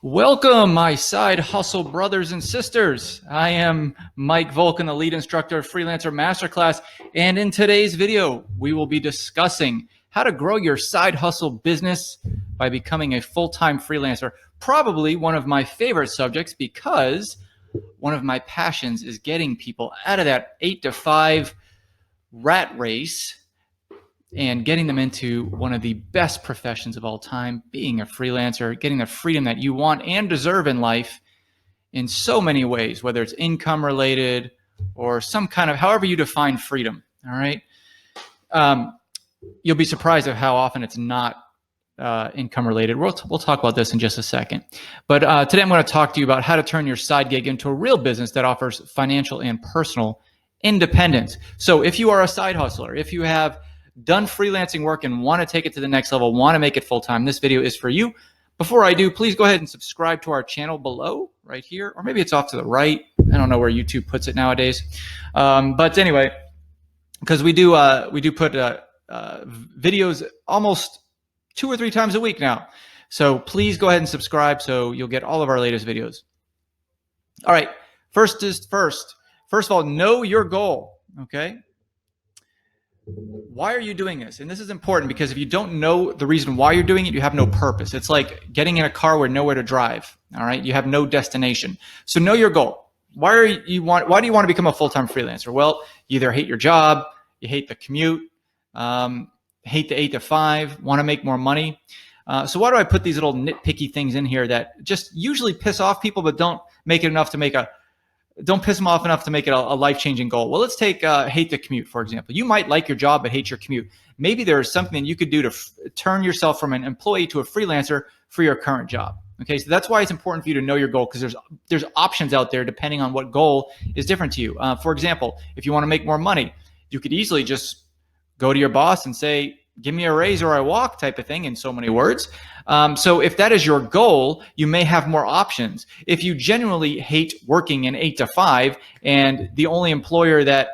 Welcome, my side hustle brothers and sisters. I am Mike Volkin, the lead instructor of Freelancer Masterclass, and in today's video, we will be discussing how to grow your side hustle business by becoming a full-time freelancer. Probably one of my favorite subjects because one of my passions is getting people out of that 8 to 5 rat race and getting them into one of the best professions of all time, being a freelancer, getting the freedom that you want and deserve in life in so many ways, whether it's income related or some kind of, however you define freedom, all right? You'll be surprised at how often it's not income related. We'll talk about this in just a second. But today I'm going to talk to you about how to turn your side gig into a real business that offers financial and personal independence. So if you are a side hustler, if you have done freelancing work and want to take it to the next level, want to make it full-time, this video is for you. Before I do, please go ahead and subscribe to our channel below, right here, or maybe it's off to the right. I don't know where YouTube puts it nowadays. But anyway, because we do put videos almost 2 or 3 times a week now. So please go ahead and subscribe so you'll get all of our latest videos. All right, first is first. First of all, know your goal, okay? Why are you doing this? And this is important because if you don't know the reason why you're doing it, you have no purpose. It's like getting in a car with nowhere to drive. All right. You have no destination. So know your goal. Why do you want to become a full-time freelancer? Well, you either hate your job, you hate the commute, hate the 8 to 5, want to make more money. So why do I put these little nitpicky things in here that just usually piss off people, but don't make it enough to make don't piss them off enough to make it a life-changing goal? Well, let's take hate the commute, for example. You might like your job but hate your commute. Maybe there is something you could do to turn yourself from an employee to a freelancer for your current job. Okay, so that's why it's important for you to know your goal, because there's options out there depending on what goal is different to you. For example, if you want to make more money, you could easily just go to your boss and say, give me a raise or I walk, type of thing, in so many words. So if that is your goal, you may have more options. If you genuinely hate working in 8 to 5 and the only employer that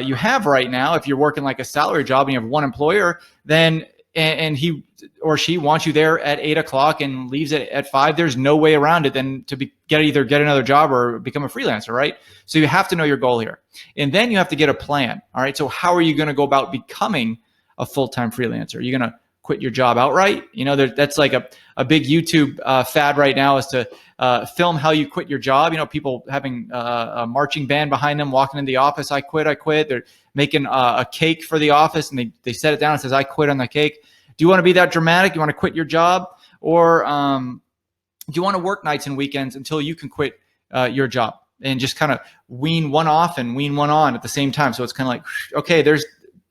you have right now, if you're working like a salary job and you have one employer, then and he or she wants you there at 8 o'clock and leaves it at 5, there's no way around it than to either get another job or become a freelancer, right? So you have to know your goal here. And then you have to get a plan, all right? So how are you going to go about becoming a full-time freelancer? Are you going to quit your job outright? You know, that's like a big YouTube fad right now, is to film how you quit your job. You know, people having a marching band behind them, walking in the office, I quit. They're making a cake for the office, and they set it down and says, I quit on the cake. Do you want to be that dramatic? You want to quit your job? Or do you want to work nights and weekends until you can quit your job and just kind of wean one off and wean one on at the same time? So it's kind of like, okay, there's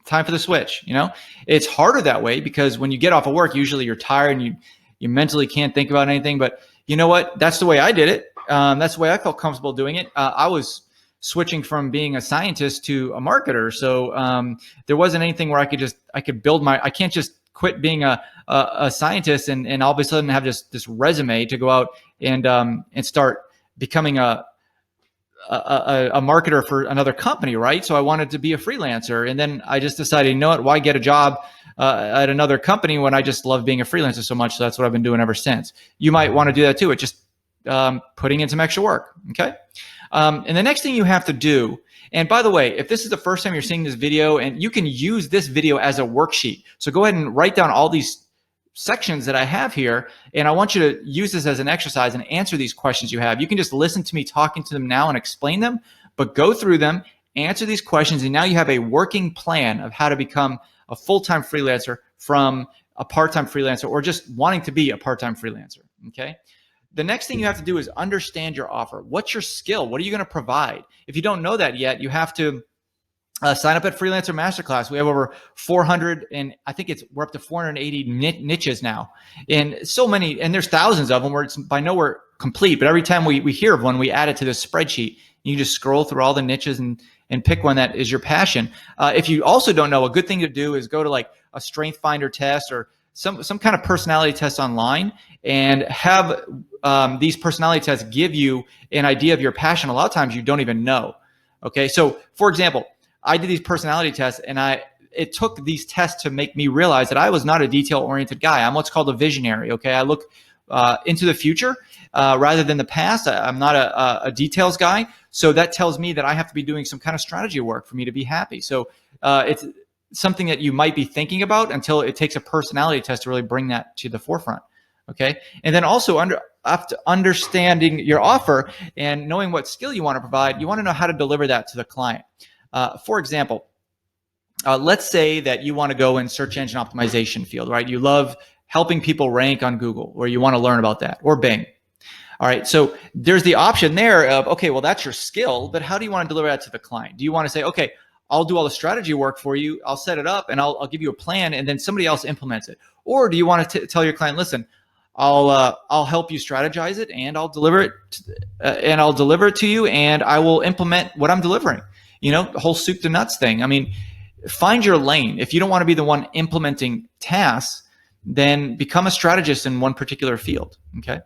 time for the switch. You know, it's harder that way because when you get off of work, usually you're tired and you mentally can't think about anything. But you know what? That's the way I did it. That's the way I felt comfortable doing it. I was switching from being a scientist to a marketer. So there wasn't anything where I could build I can't just quit being a scientist and all of a sudden have this resume to go out and start becoming a marketer for another company, right? So I wanted to be a freelancer. And then I just decided, you know what, why get a job at another company when I just love being a freelancer so much? So that's what I've been doing ever since. You might want to do that too. It's just putting in some extra work, okay? And the next thing you have to do, and by the way, if this is the first time you're seeing this video, and you can use this video as a worksheet. So go ahead and write down all these sections that I have here, and I want you to use this as an exercise and answer these questions you have. You can just listen to me talking to them now and explain them, but go through them, answer these questions, and now you have a working plan of how to become a full-time freelancer from a part-time freelancer or just wanting to be a part-time freelancer, okay? The next thing you have to do is understand your offer. What's your skill? What are you going to provide? If you don't know that yet, you have to sign up at Freelancer Masterclass. We have over 400, and I think we're up to 480 niches now. And so many, and there's thousands of them where it's by nowhere complete, but every time we hear of one, we add it to this spreadsheet. You just scroll through all the niches and pick one that is your passion. If you also don't know, a good thing to do is go to like a strength finder test or some kind of personality test online and have these personality tests give you an idea of your passion. A lot of times you don't even know. Okay, so for example, I did these personality tests, and it took these tests to make me realize that I was not a detail-oriented guy. I'm what's called a visionary. Okay, I look into the future rather than the past. I'm not a details guy, so that tells me that I have to be doing some kind of strategy work for me to be happy. So it's something that you might be thinking about until it takes a personality test to really bring that to the forefront. Okay, and then also after understanding your offer and knowing what skill you want to provide, you want to know how to deliver that to the client. For example, let's say that you want to go in search engine optimization field, right? You love helping people rank on Google, or you want to learn about that, or Bing. All right, so there's the option there of, okay, well, that's your skill, but how do you want to deliver that to the client? Do you want to say, okay, I'll do all the strategy work for you, I'll set it up, and I'll give you a plan, and then somebody else implements it? Or do you want to tell your client, listen, I'll help you strategize it, and I'll deliver it to you, and I will implement what I'm delivering? You know, the whole soup to nuts thing. I mean, find your lane. If you don't want to be the one implementing tasks, then become a strategist in one particular field. Okay.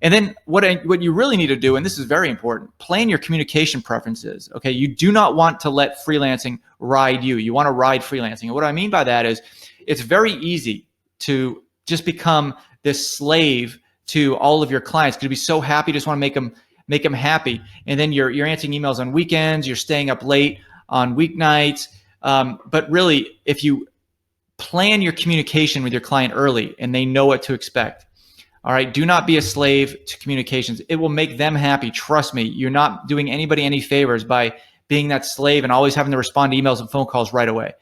And then what you really need to do, and this is very important, plan your communication preferences. Okay, you do not want to let freelancing ride you. You want to ride freelancing. And what I mean by that is, it's very easy to just become this slave to all of your clients, because you'd be so happy, just want to make them happy. And then you're answering emails on weekends, you're staying up late on weeknights. But really, if you plan your communication with your client early and they know what to expect, all right, do not be a slave to communications. It will make them happy. Trust me, you're not doing anybody any favors by being that slave and always having to respond to emails and phone calls right away.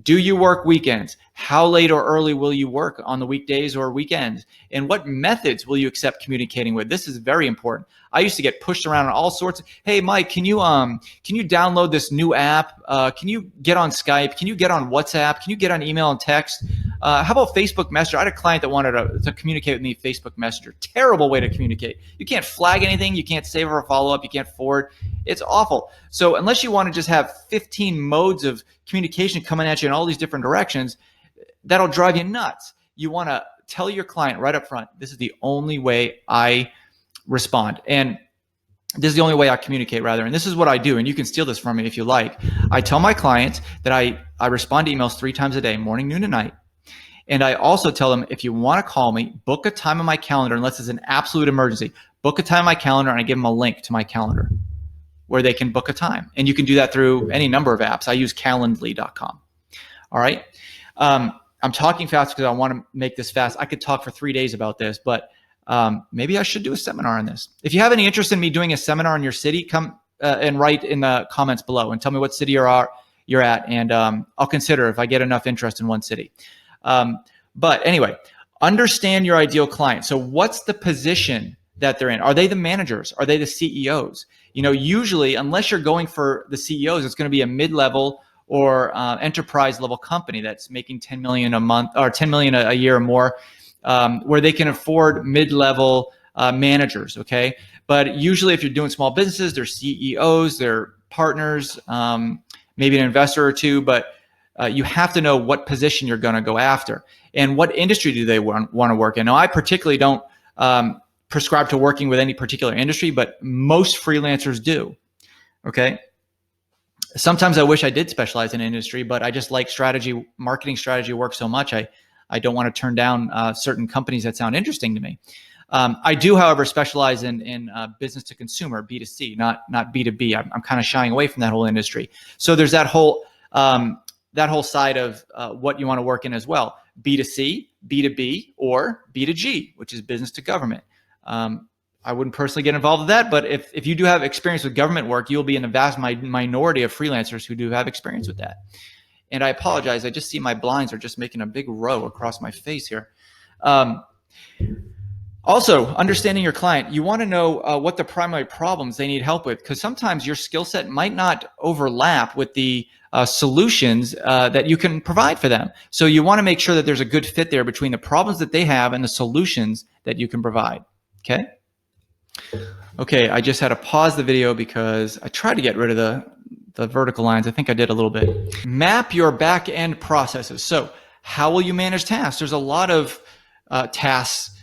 Do you work weekends? How late or early will you work on the weekdays or weekends? And what methods will you accept communicating with? This is very important. I used to get pushed around on all sorts of, hey, Mike, can you download this new app? Can you get on Skype? Can you get on WhatsApp? Can you get on email and text? How about Facebook Messenger? I had a client that wanted to communicate with me Facebook Messenger. Terrible way to communicate. You can't flag anything. You can't save or follow up. You can't forward. It's awful. So unless you want to just have 15 modes of communication coming at you in all these different directions, that'll drive you nuts. You want to tell your client right up front, this is the only way I respond. And this is the only way I communicate, rather. And this is what I do. And you can steal this from me if you like. I tell my clients that I respond to emails 3 times a day, morning, noon, and night. And I also tell them, if you want to call me, book a time on my calendar, unless it's an absolute emergency. Book a time on my calendar, and I give them a link to my calendar where they can book a time. And you can do that through any number of apps. I use calendly.com. All right. I'm talking fast because I want to make this fast. I could talk for 3 days about this, but maybe I should do a seminar on this. If you have any interest in me doing a seminar in your city, come and write in the comments below and tell me what city you're at, and I'll consider if I get enough interest in one city. But anyway, understand your ideal client. So what's the position that they're in? Are they the managers? Are they the CEOs? You know, usually, unless you're going for the CEOs, it's going to be a mid-level or enterprise level company that's making 10 million a month or 10 million a year or more, where they can afford mid-level managers. Okay. But usually if you're doing small businesses, they're CEOs, they're partners, maybe an investor or two, but you have to know what position you're going to go after and what industry do they want to work in. Now, I particularly don't prescribe to working with any particular industry, but most freelancers do. Okay. Sometimes I wish I did specialize in industry, but I just like marketing strategy work so much. I don't want to turn down certain companies that sound interesting to me. I do, however, specialize in business to consumer, B2C, not B2B. I'm kind of shying away from that whole industry. So there's that whole side of what you want to work in as well. B2C, B2B, or B2G, which is business to government. I wouldn't personally get involved with that, but if you do have experience with government work, you'll be in a vast minority of freelancers who do have experience with that. And I apologize, I just see my blinds are just making a big row across my face here. Also, understanding your client, you want to know what the primary problems they need help with, because sometimes your skill set might not overlap with the solutions that you can provide for them. So you want to make sure that there's a good fit there between the problems that they have and the solutions that you can provide. Okay. Okay, I just had to pause the video because I tried to get rid of the vertical lines. I think I did a little bit. Map your back-end processes. So how will you manage tasks? There's a lot of task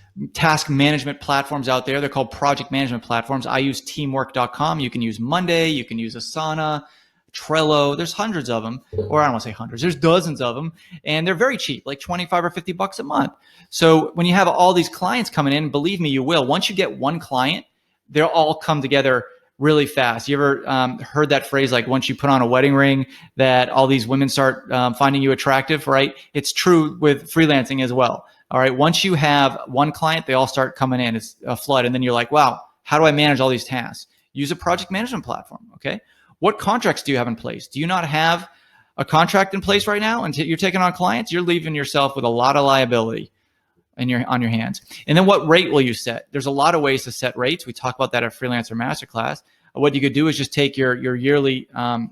management platforms out there. They're called project management platforms. I use teamwork.com. You can use Monday. You can use Asana. Trello. There's hundreds of them, or I don't want to say hundreds. There's dozens of them, and they're very cheap, like 25 or 50 bucks a month. So when you have all these clients coming in, believe me, you will. Once you get one client, they'll all come together really fast. You ever heard that phrase, like once you put on a wedding ring, that all these women start finding you attractive, right? It's true with freelancing as well. All right. Once you have one client, they all start coming in. It's a flood. And then you're like, wow, how do I manage all these tasks? Use a project management platform. Okay. What contracts do you have in place? Do you not have a contract in place right now? Until you're taking on clients, you're leaving yourself with a lot of liability on your hands. And then what rate will you set? There's a lot of ways to set rates. We talk about that at Freelancer Masterclass. What you could do is just take your yearly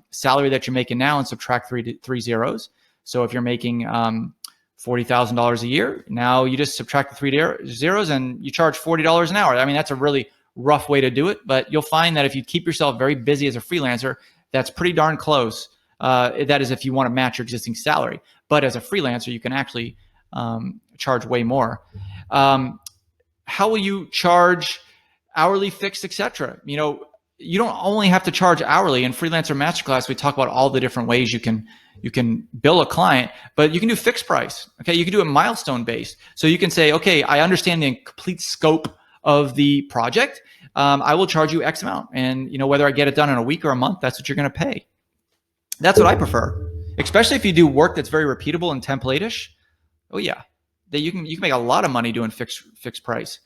salary that you're making now and subtract three zeros. So if you're making $40,000 a year, now you just subtract the three zeros and you charge $40 an hour. I mean, that's a really rough way to do it, but you'll find that if you keep yourself very busy as a freelancer, that's pretty darn close. That is if you want to match your existing salary. But as a freelancer, you can actually charge way more. How will you charge? Hourly, fixed, etc. You know, you don't only have to charge hourly. In Freelancer Masterclass, we talk about all the different ways you can bill a client, but you can do fixed price. Okay, you can do it milestone based. So you can say, okay, I understand the complete scope of the project. I will charge you X amount, and you know, whether I get it done in a week or a month, that's what you're going to pay. That's what I prefer, especially if you do work that's very repeatable and template-ish. Oh yeah, that you can make a lot of money doing fixed price.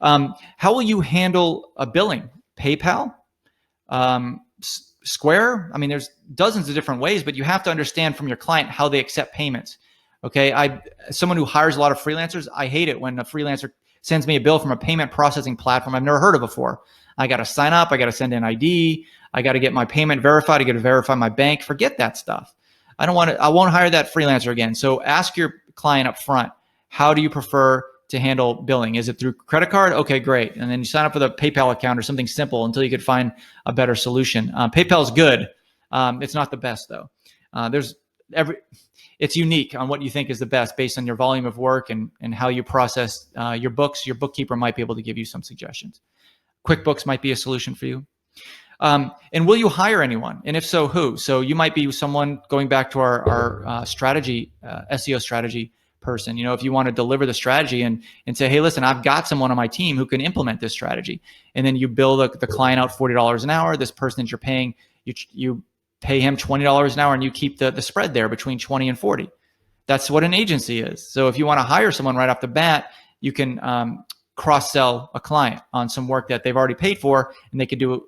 How will you handle a billing? PayPal, Square. I mean, there's dozens of different ways, but you have to understand from your client how they accept payments. Okay, someone who hires a lot of freelancers, I hate it when a freelancer sends me a bill from a payment processing platform I've never heard of before. I got to sign up. I got to send in ID. I got to get my payment verified. I got to verify my bank. Forget that stuff. I won't hire that freelancer again. So ask your client up front, how do you prefer to handle billing? Is it through credit card? Okay, great. And then you sign up with a PayPal account or something simple until you could find a better solution. PayPal is good. It's not the best though. It's unique on what you think is the best based on your volume of work and how you process your books. Your bookkeeper might be able to give you some suggestions. QuickBooks might be a solution for you. And will you hire anyone? And if so, who? So you might be someone, going back to our strategy, SEO strategy person. You know, if you want to deliver the strategy and say, hey, listen, I've got someone on my team who can implement this strategy. And then you bill the client out $40 an hour. This person that you're paying, you pay him $20 an hour, and you keep the spread there between 20 and 40. That's what an agency is. So if you want to hire someone right off the bat, you can cross-sell a client on some work that they've already paid for, and they can do.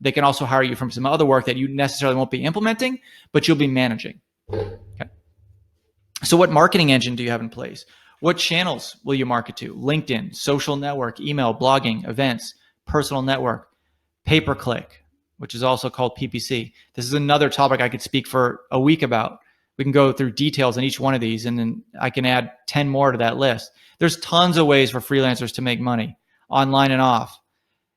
They can also hire you from some other work that you necessarily won't be implementing, but you'll be managing. Okay. So what marketing engine do you have in place? What channels will you market to? LinkedIn, social network, email, blogging, events, personal network, pay-per-click, which is also called PPC. This is another topic I could speak for a week about. We can go through details on each one of these, and then I can add 10 more to that list. There's tons of ways for freelancers to make money, online and off.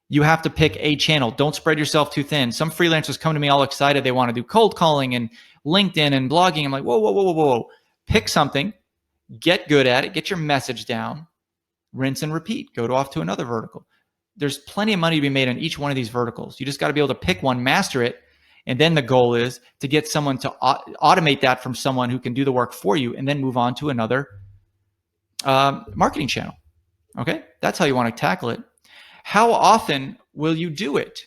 You have to pick a channel. Don't spread yourself too thin. Some freelancers come to me all excited. They want to do cold calling and LinkedIn and blogging. I'm like, whoa, whoa, whoa, whoa, whoa. Pick something, get good at it, get your message down, rinse and repeat. Go off to another vertical. There's plenty of money to be made on each one of these verticals. You just got to be able to pick one, master it. And then the goal is to get someone to automate that from someone who can do the work for you, and then move on to another marketing channel. Okay, that's how you want to tackle it. How often will you do it?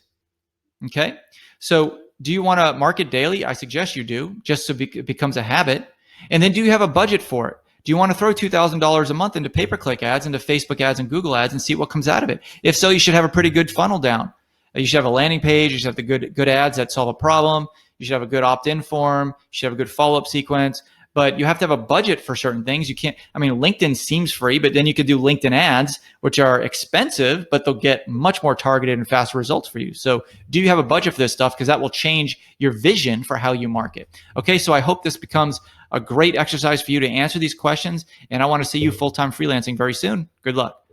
Okay, so do you want to market daily? I suggest you do, just so it becomes a habit. And then do you have a budget for it? Do you want to throw $2,000 a month into pay-per-click ads, into Facebook ads and Google ads, and see what comes out of it? If so, you should have a pretty good funnel down. You should have a landing page. You should have the good ads that solve a problem. You should have a good opt-in form. You should have a good follow-up sequence. But you have to have a budget for certain things. You can't, I mean, LinkedIn seems free, but then you could do LinkedIn ads, which are expensive, but they'll get much more targeted and faster results for you. So do you have a budget for this stuff? Because that will change your vision for how you market. Okay, so I hope this becomes a great exercise for you to answer these questions. And I want to see you full-time freelancing very soon. Good luck.